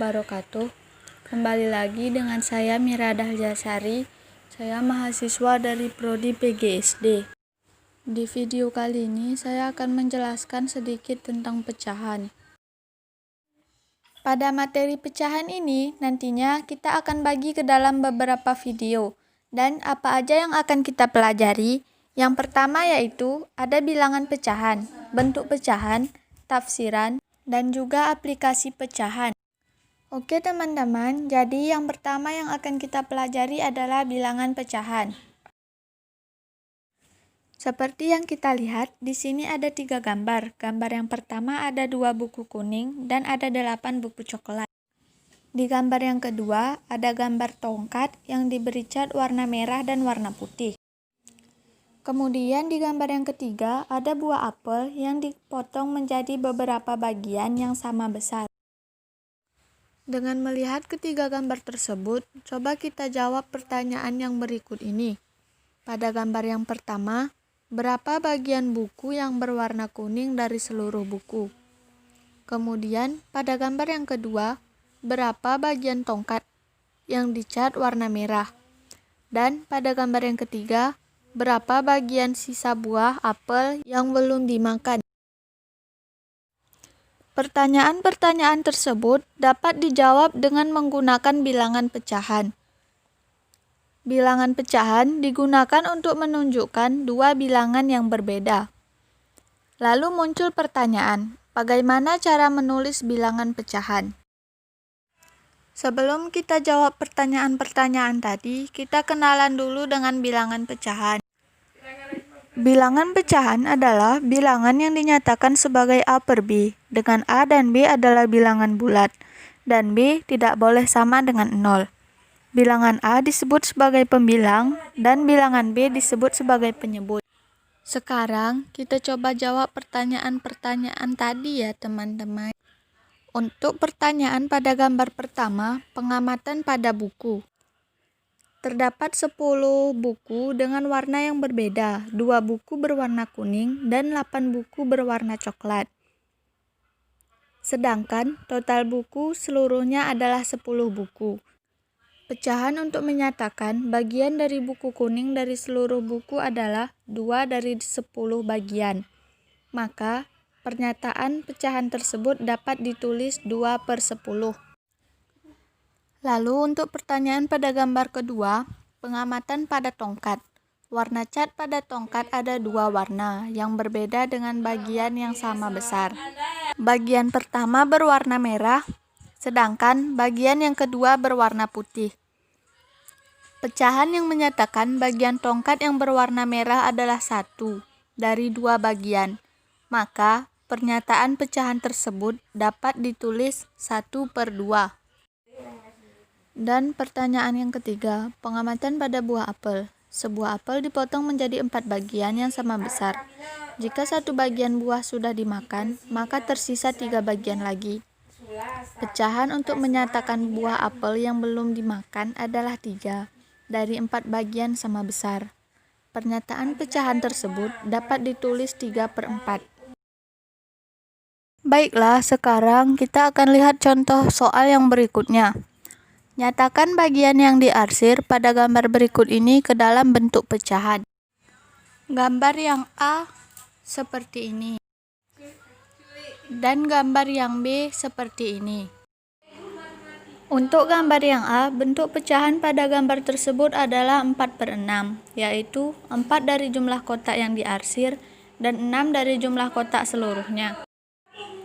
wabarakatuh. Kembali lagi dengan saya Mira Daljasari. Saya mahasiswa dari Prodi PGSD. Di video kali ini saya akan menjelaskan sedikit tentang pecahan. Pada materi pecahan ini nantinya kita akan bagi ke dalam beberapa video. Dan apa aja yang akan kita pelajari? Yang pertama yaitu ada bilangan pecahan, bentuk pecahan, tafsiran, dan juga aplikasi pecahan. Oke teman-teman, jadi yang pertama yang akan kita pelajari adalah bilangan pecahan. Seperti yang kita lihat, di sini ada 3 gambar. Gambar yang pertama ada 2 buku kuning dan ada 8 buku coklat. Di gambar yang kedua, ada gambar tongkat yang diberi cat warna merah dan warna putih. Kemudian di gambar yang ketiga, ada buah apel yang dipotong menjadi beberapa bagian yang sama besar. Dengan melihat ketiga gambar tersebut, coba kita jawab pertanyaan yang berikut ini. Pada gambar yang pertama, berapa bagian buku yang berwarna kuning dari seluruh buku? Kemudian, pada gambar yang kedua, berapa bagian tongkat yang dicat warna merah? Dan pada gambar yang ketiga, berapa bagian sisa buah apel yang belum dimakan? Pertanyaan-pertanyaan tersebut dapat dijawab dengan menggunakan bilangan pecahan. Bilangan pecahan digunakan untuk menunjukkan dua bilangan yang berbeda. Lalu muncul pertanyaan, bagaimana cara menulis bilangan pecahan? Sebelum kita jawab pertanyaan-pertanyaan tadi, kita kenalan dulu dengan bilangan pecahan. Bilangan pecahan adalah bilangan yang dinyatakan sebagai A per B, dengan A dan B adalah bilangan bulat, dan B tidak boleh sama dengan 0. Bilangan A disebut sebagai pembilang, dan bilangan B disebut sebagai penyebut. Sekarang, kita coba jawab pertanyaan-pertanyaan tadi ya teman-teman. Untuk pertanyaan pada gambar pertama, pengamatan pada buku. Terdapat 10 buku dengan warna yang berbeda, 2 buku berwarna kuning dan 8 buku berwarna coklat. Sedangkan total buku seluruhnya adalah 10 buku. Pecahan untuk menyatakan bagian dari buku kuning dari seluruh buku adalah 2 dari 10 bagian. Maka, pernyataan pecahan tersebut dapat ditulis 2 per 10. Lalu untuk pertanyaan pada gambar kedua, pengamatan pada tongkat. Warna cat pada tongkat ada 2 warna yang berbeda dengan bagian yang sama besar. Bagian pertama berwarna merah, sedangkan bagian yang kedua berwarna putih. Pecahan yang menyatakan bagian tongkat yang berwarna merah adalah 1 dari 2 bagian. Maka, pernyataan pecahan tersebut dapat ditulis 1 per 2. Dan pertanyaan yang ketiga, pengamatan pada buah apel. Sebuah apel dipotong menjadi 4 bagian yang sama besar. Jika 1 bagian buah sudah dimakan, maka tersisa 3 bagian lagi. Pecahan untuk menyatakan buah apel yang belum dimakan adalah 3 dari 4 bagian sama besar. Pernyataan pecahan tersebut dapat ditulis 3 per 4. Baiklah, sekarang kita akan lihat contoh soal yang berikutnya. Nyatakan bagian yang diarsir pada gambar berikut ini ke dalam bentuk pecahan. Gambar yang A seperti ini. Dan gambar yang B seperti ini. Untuk gambar yang A, bentuk pecahan pada gambar tersebut adalah 4 per 6, yaitu 4 dari jumlah kotak yang diarsir dan 6 dari jumlah kotak seluruhnya.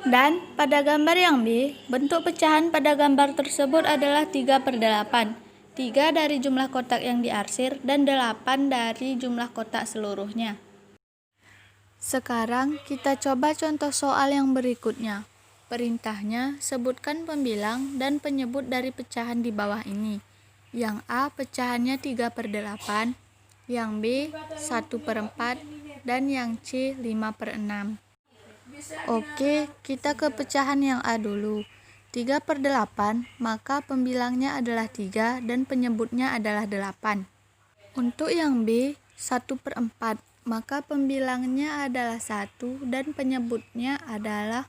Dan pada gambar yang B, bentuk pecahan pada gambar tersebut adalah 3 per 8. 3 dari jumlah kotak yang diarsir dan 8 dari jumlah kotak seluruhnya. Sekarang kita coba contoh soal yang berikutnya. Perintahnya, sebutkan pembilang dan penyebut dari pecahan di bawah ini. Yang A pecahannya 3 per 8, yang B 1 per 4, dan yang C 5 per 6. Oke, kita ke pecahan yang A dulu. 3 per 8, maka pembilangnya adalah 3 dan penyebutnya adalah 8. Untuk yang B, 1 per 4, maka pembilangnya adalah 1 dan penyebutnya adalah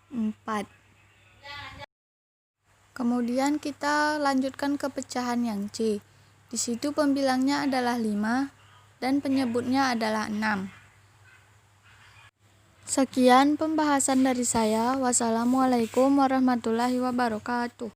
4. Kemudian kita lanjutkan ke pecahan yang C. Di situ pembilangnya adalah 5 dan penyebutnya adalah 6. Sekian pembahasan dari saya. Wassalamualaikum warahmatullahi wabarakatuh.